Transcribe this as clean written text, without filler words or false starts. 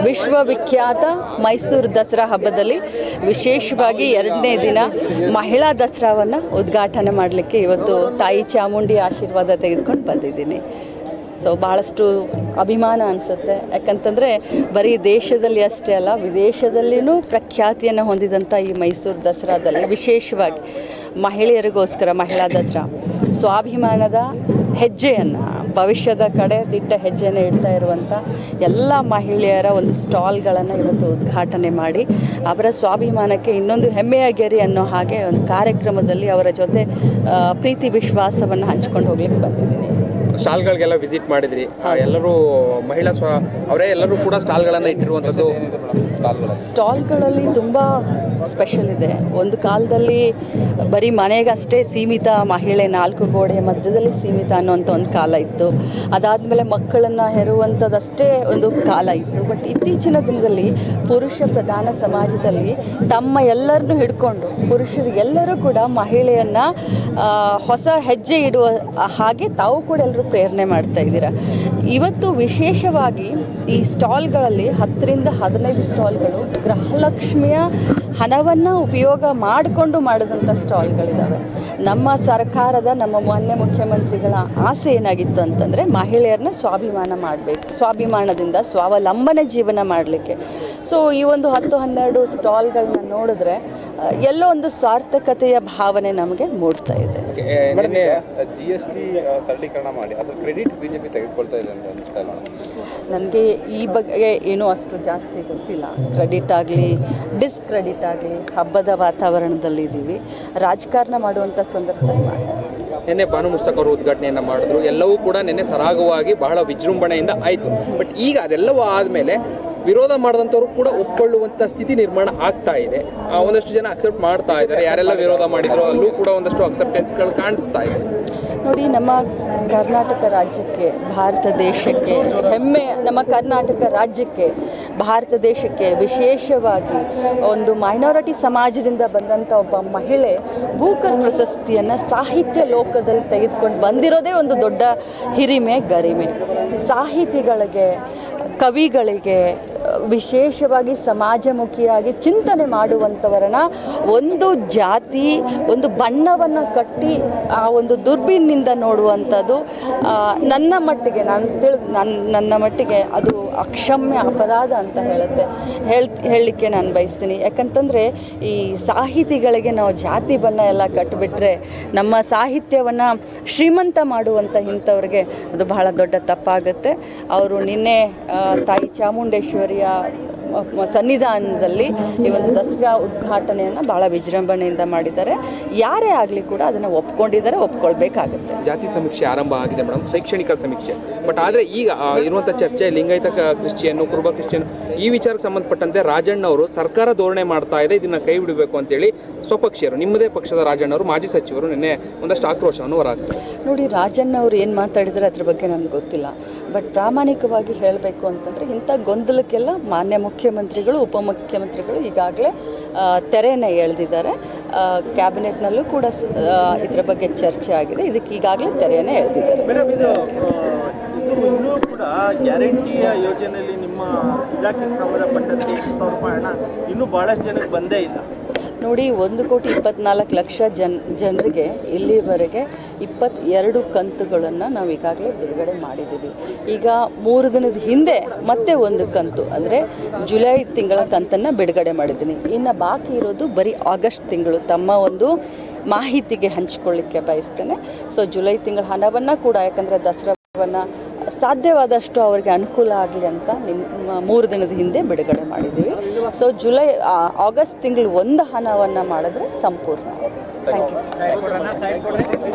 ವಿಶ್ವವಿಖ್ಯಾತ ಮೈಸೂರು ದಸರಾ ಹಬ್ಬದಲ್ಲಿ ವಿಶೇಷವಾಗಿ 2ನೇ ದಿನ ಮಹಿಳಾ ದಸರಾವನ್ನು ಉದ್ಘಾಟನೆ ಮಾಡಲಿಕ್ಕೆ ಇವತ್ತು ತಾಯಿ ಚಾಮುಂಡಿ ಆಶೀರ್ವಾದ ತೆಗೆದುಕೊಂಡು ಬಂದಿದ್ದೀನಿ. ಸೊ ಭಾಳಷ್ಟು ಅಭಿಮಾನ ಅನಿಸುತ್ತೆ. ಯಾಕಂತಂದರೆ ಬರೀ ದೇಶದಲ್ಲಿ ಅಷ್ಟೇ ಅಲ್ಲ, ವಿದೇಶದಲ್ಲಿಯೂ ಪ್ರಖ್ಯಾತಿಯನ್ನು ಹೊಂದಿದಂಥ ಈ ಮೈಸೂರು ದಸರಾದಲ್ಲಿ ವಿಶೇಷವಾಗಿ ಮಹಿಳೆಯರಿಗೋಸ್ಕರ ಮಹಿಳಾ ದಸರಾ ಸ್ವಾಭಿಮಾನದ ಹೆಜ್ಜೆಯನ್ನು, ಭವಿಷ್ಯದ ಕಡೆ ದಿಟ್ಟ ಹೆಜ್ಜೆಯನ್ನು ಇಡ್ತಾ ಇರುವಂಥ ಎಲ್ಲ ಮಹಿಳೆಯರ ಒಂದು ಸ್ಟಾಲ್ಗಳನ್ನು ಇವತ್ತು ಉದ್ಘಾಟನೆ ಮಾಡಿ ಅವರ ಸ್ವಾಭಿಮಾನಕ್ಕೆ ಇನ್ನೊಂದು ಹೆಮ್ಮೆಯ ಗೆರೆ ಅನ್ನೋ ಹಾಗೆ ಒಂದು ಕಾರ್ಯಕ್ರಮದಲ್ಲಿ ಅವರ ಜೊತೆ ಪ್ರೀತಿ ವಿಶ್ವಾಸವನ್ನು ಹಂಚ್ಕೊಂಡು ಹೋಗ್ಲಿಕ್ಕೆ ಬಂದಿದ್ದೀನಿ. ಸ್ಟಾಲ್ಗಳಿಗೆಲ್ಲ ವಿಸಿಟ್ ಮಾಡಿದ್ರಿ, ಎಲ್ಲರೂ ಮಹಿಳಾ ಅವರೇ ಎಲ್ಲರೂ ಕೂಡ ಸ್ಟಾಲ್ಗಳನ್ನು ಇಟ್ಟಿರುವಂಥದ್ದು. ಸ್ಟಾಲ್ಗಳಲ್ಲಿ ತುಂಬ ಸ್ಪೆಷಲ್ ಇದೆ. ಒಂದು ಕಾಲದಲ್ಲಿ ಬರೀ ಮನೆಗಷ್ಟೇ ಸೀಮಿತ, ಮಹಿಳೆ 4 ಗೋಡೆಯ ಮಧ್ಯದಲ್ಲಿ ಸೀಮಿತ ಅನ್ನೋಂಥ ಒಂದು ಕಾಲ ಇತ್ತು. ಅದಾದಮೇಲೆ ಮಕ್ಕಳನ್ನು ಹೆರುವಂಥದ್ದಷ್ಟೇ ಒಂದು ಕಾಲ ಇತ್ತು. ಬಟ್ ಇತ್ತೀಚಿನ ದಿನದಲ್ಲಿ ಪುರುಷ ಪ್ರಧಾನ ಸಮಾಜದಲ್ಲಿ ತಮ್ಮ ಎಲ್ಲರನ್ನೂ ಹಿಡ್ಕೊಂಡು ಪುರುಷರಿಗೆಲ್ಲರೂ ಕೂಡ ಮಹಿಳೆಯನ್ನು ಹೊಸ ಹೆಜ್ಜೆ ಇಡುವ ಹಾಗೆ ತಾವು ಕೂಡ ಎಲ್ಲರೂ ಪ್ರೇರಣೆ ಮಾಡ್ತಾ ಇದ್ದೀರಾ. ಇವತ್ತು ವಿಶೇಷವಾಗಿ ಈ ಸ್ಟಾಲ್ಗಳಲ್ಲಿ 10ರಿಂದ 15 ಸ್ಟಾಲ್ಗಳು ಗೃಹಲಕ್ಷ್ಮಿಯ ಹಣವನ್ನು ಉಪಯೋಗ ಮಾಡಿಕೊಂಡು ಮಾಡಿದಂಥ ಸ್ಟಾಲ್ಗಳಿದ್ದಾವೆ. ನಮ್ಮ ಸರ್ಕಾರದ, ನಮ್ಮ ಮಾನ್ಯ ಮುಖ್ಯಮಂತ್ರಿಗಳ ಆಸೆ ಏನಾಗಿತ್ತು ಅಂತಂದರೆ ಮಹಿಳೆಯರನ್ನ ಸ್ವಾಭಿಮಾನ ಮಾಡಬೇಕು, ಸ್ವಾಭಿಮಾನದಿಂದ ಸ್ವಾವಲಂಬನೆ ಜೀವನ ಮಾಡಲಿಕ್ಕೆ. ಸೊ ಈ ಒಂದು 10-12 ಸ್ಟಾಲ್ಗಳನ್ನ ನೋಡಿದ್ರೆ ಎಲ್ಲೋ ಒಂದು ಸಾರ್ಥಕತೆಯ ಭಾವನೆ ನಮಗೆ ಮೂಡ್ತಾ ಇದೆ. GST ಸರಳೀಕರಣ ಮಾಡಿ ಅದರ ಕ್ರೆಡಿಟ್ ಬಿಜೆಪಿ ತೆಗೆದುಕೊಳ್ತಾ ಇದೆ ಅಂತ ಅನಿಸ್ತಾ ಇಲ್ಲ ನನಗೆ. ಈ ಬಗ್ಗೆ ಏನೂ ಅಷ್ಟು ಜಾಸ್ತಿ ಗೊತ್ತಿಲ್ಲ. ಕ್ರೆಡಿಟ್ ಆಗಲಿ ಡಿಸ್ಕ್ರೆಡಿಟ್ ಆಗಲಿ, ಹಬ್ಬದ ವಾತಾವರಣದಲ್ಲಿದ್ದೀವಿ, ರಾಜಕಾರಣ ಮಾಡುವಂಥ ಸಂದರ್ಭದಲ್ಲಿ ಮಾತಾಡ್ತೀವಿ. ನಿನ್ನೆ ಬಾನು ಮುಸ್ತಕ್ ಅವರು ಉದ್ಘಾಟನೆಯನ್ನು ಮಾಡಿದ್ರು. ಎಲ್ಲವೂ ಕೂಡ ನಿನ್ನೆ ಸರಾಗವಾಗಿ ಬಹಳ ವಿಜೃಂಭಣೆಯಿಂದ ಆಯಿತು. ಬಟ್ ಈಗ ಅದೆಲ್ಲವೂ ಆದಮೇಲೆ ವಿರೋಧ ಮಾಡಿದಂಥವ್ರು ಕೂಡ ಒಪ್ಕೊಳ್ಳುವಂಥ ಸ್ಥಿತಿ ನಿರ್ಮಾಣ ಆಗ್ತಾ ಇದೆ. ಒಂದಷ್ಟು ಜನ ಅಕ್ಸೆಪ್ಟ್ ಮಾಡ್ತಾ ಇದ್ದಾರೆ. ಯಾರೆಲ್ಲ ವಿರೋಧ ಮಾಡಿದ್ರು ಅಲ್ಲೂ ಕೂಡ ಒಂದಷ್ಟು ಅಕ್ಸೆಪ್ಟೆನ್ಸ್ಗಳು ಕಾಣಿಸ್ತಾ ಇದೆ. ನೋಡಿ, ನಮ್ಮ ಕರ್ನಾಟಕ ರಾಜ್ಯಕ್ಕೆ, ಭಾರತ ದೇಶಕ್ಕೆ ಹೆಮ್ಮೆ. ನಮ್ಮ ಕರ್ನಾಟಕ ರಾಜ್ಯಕ್ಕೆ, ಭಾರತ ದೇಶಕ್ಕೆ ವಿಶೇಷವಾಗಿ ಒಂದು ಮೈನಾರಿಟಿ ಸಮಾಜದಿಂದ ಬಂದಂಥ ಒಬ್ಬ ಮಹಿಳೆ ಬೂಕರ್ ಪ್ರಶಸ್ತಿಯನ್ನು ಸಾಹಿತ್ಯ ಲೋಕದಲ್ಲಿ ತೆಗೆದುಕೊಂಡು ಬಂದಿರೋದೇ ಒಂದು ದೊಡ್ಡ ಹಿರಿಮೆ, ಗರಿಮೆ. ಸಾಹಿತಿಗಳಿಗೆ, ಕವಿಗಳಿಗೆ, ವಿಶೇಷವಾಗಿ ಸಮಾಜಮುಖಿಯಾಗಿ ಚಿಂತನೆ ಮಾಡುವಂಥವರನ್ನ ಒಂದು ಜಾತಿ, ಒಂದು ಬಣ್ಣವನ್ನು ಕಟ್ಟಿ ಆ ಒಂದು ದುರ್ಬಿನಿಂದ ನೋಡುವಂಥದ್ದು ನನ್ನ ಮಟ್ಟಿಗೆ, ನನ್ನ ಮಟ್ಟಿಗೆ ಅದು ಅಕ್ಷಮ್ಯ ಅಪರಾಧ ಅಂತ ಹೇಳಲಿಕ್ಕೆ ನಾನು ಬಯಸ್ತೀನಿ. ಯಾಕಂತಂದರೆ ಈ ಸಾಹಿತಿಗಳಿಗೆ ನಾವು ಜಾತಿ ಬಣ್ಣ ಎಲ್ಲ ಕಟ್ಟಿಬಿಟ್ರೆ ನಮ್ಮ ಸಾಹಿತ್ಯವನ್ನು ಶ್ರೀಮಂತ ಮಾಡುವಂಥ ಇಂಥವ್ರಿಗೆ ಅದು ಬಹಳ ದೊಡ್ಡ ತಪ್ಪಾಗುತ್ತೆ. ಅವರು ನಿನ್ನೆ ತಾಯಿ ಚಾಮುಂಡೇಶ್ವರಿಯ ಸನ್ನಿಧಾನದಲ್ಲಿ ಈ ಒಂದು ದಸರಾ ಉದ್ಘಾಟನೆಯನ್ನು ಭಾಳ ವಿಜೃಂಭಣೆಯಿಂದ ಮಾಡಿದ್ದಾರೆ. ಯಾರೇ ಆಗಲಿ ಕೂಡ ಅದನ್ನು ಒಪ್ಕೊಂಡಿದ್ದಾರೆ, ಒಪ್ಕೊಳ್ಬೇಕಾಗುತ್ತೆ. ಜಾತಿ ಸಮೀಕ್ಷೆ ಆರಂಭ ಆಗಿದೆ ಮೇಡಮ್, ಶೈಕ್ಷಣಿಕ ಸಮೀಕ್ಷೆ. ಬಟ್ ಆದರೆ ಈಗ ಇರುವಂಥ ಚರ್ಚೆ ಲಿಂಗಾಯತ ಕ್ರಿಶ್ಚಿಯನ್ನು, ಕುರುಬ ಕ್ರಿಶ್ಚಿಯನ್, ಈ ವಿಚಾರಕ್ಕೆ ಸಂಬಂಧಪಟ್ಟಂತೆ ರಾಜಣ್ಣ ಅವರು ಸರ್ಕಾರ ಧೋರಣೆ ಮಾಡ್ತಾ ಇದೆ, ಇದನ್ನು ಕೈ ಬಿಡಬೇಕು ಅಂತೇಳಿ ಸ್ವಪಕ್ಷೀಯರು, ನಿಮ್ಮದೇ ಪಕ್ಷದ ರಾಜಣ್ಣ ಅವರು, ಮಾಜಿ ಸಚಿವರು ನಿನ್ನೆ ಒಂದಷ್ಟು ಆಕ್ರೋಶವನ್ನು ಹೊರಹಾಕ್ತಾರೆ. ನೋಡಿ, ರಾಜಣ್ಣ ಅವರು ಏನು ಮಾತಾಡಿದರೆ ಅದ್ರ ಬಗ್ಗೆ ನನಗೆ ಗೊತ್ತಿಲ್ಲ. ಬಟ್ ಪ್ರಾಮಾಣಿಕವಾಗಿ ಹೇಳಬೇಕು ಅಂತಂದರೆ ಇಂಥ ಗೊಂದಲಕ್ಕೆಲ್ಲ ಮಾನ್ಯ ಮುಖ್ಯಮಂತ್ರಿಗಳು, ಉಪಮುಖ್ಯಮಂತ್ರಿಗಳು ಈಗಾಗಲೇ ತೆರೆಯನ್ನು ಎಳೆದಿದ್ದಾರೆ. ಕ್ಯಾಬಿನೆಟ್ನಲ್ಲೂ ಕೂಡ ಇದರ ಬಗ್ಗೆ ಚರ್ಚೆ ಆಗಿದೆ. ಇದಕ್ಕೆ ಈಗಾಗಲೇ ತೆರೆಯನ್ನು ಎಳೆದಿದ್ದಾರೆ. ಮೇಡಮ್, ಇನ್ನೂ ಕೂಡ ಗ್ಯಾರಂಟಿಯ ಯೋಜನೆಯಲ್ಲಿ ನಿಮ್ಮ ಇಲಾಖೆಗೆ ಸಂಬಂಧಪಟ್ಟಂತೆ 20,000 ರೂಪಾಯಿ ಹಣ ಇನ್ನೂ ಭಾಳಷ್ಟು ಜನಕ್ಕೆ ಬಂದೇ ಇಲ್ಲ. ನೋಡಿ, 1,24,00,000 ಜನರಿಗೆ ಇಲ್ಲಿವರೆಗೆ 22 ಕಂತುಗಳನ್ನು ನಾವು ಈಗಾಗಲೇ ಬಿಡುಗಡೆ ಮಾಡಿದ್ದೀವಿ. ಈಗ 3 ದಿನದ ಹಿಂದೆ ಮತ್ತೆ ಒಂದು ಕಂತು, ಅಂದರೆ ಜುಲೈ ತಿಂಗಳ ಕಂತನ್ನು ಬಿಡುಗಡೆ ಮಾಡಿದ್ದೀನಿ. ಇನ್ನು ಬಾಕಿ ಇರೋದು ಬರೀ ಆಗಸ್ಟ್ ತಿಂಗಳು. ತಮ್ಮ ಒಂದು ಮಾಹಿತಿಗೆ ಹಂಚಿಕೊಳ್ಳಿಕ್ಕೆ ಬಯಸ್ತೇನೆ. ಸೊ ಜುಲೈ ತಿಂಗಳ ಹಣವನ್ನು ಕೂಡ, ಯಾಕಂದರೆ ದಸರಾವನ್ನು ಸಾಧ್ಯವಾದಷ್ಟು ಅವರಿಗೆ ಅನುಕೂಲ ಆಗಲಿ ಅಂತ 3 ದಿನದ ಹಿಂದೆ ಬಿಡುಗಡೆ ಮಾಡಿದ್ದೀವಿ. ಸೊ ಆಗಸ್ಟ್ ತಿಂಗಳು ಒಂದು ಹಣವನ್ನು ಮಾಡಿದ್ರೆ ಸಂಪೂರ್ಣ. Thank you.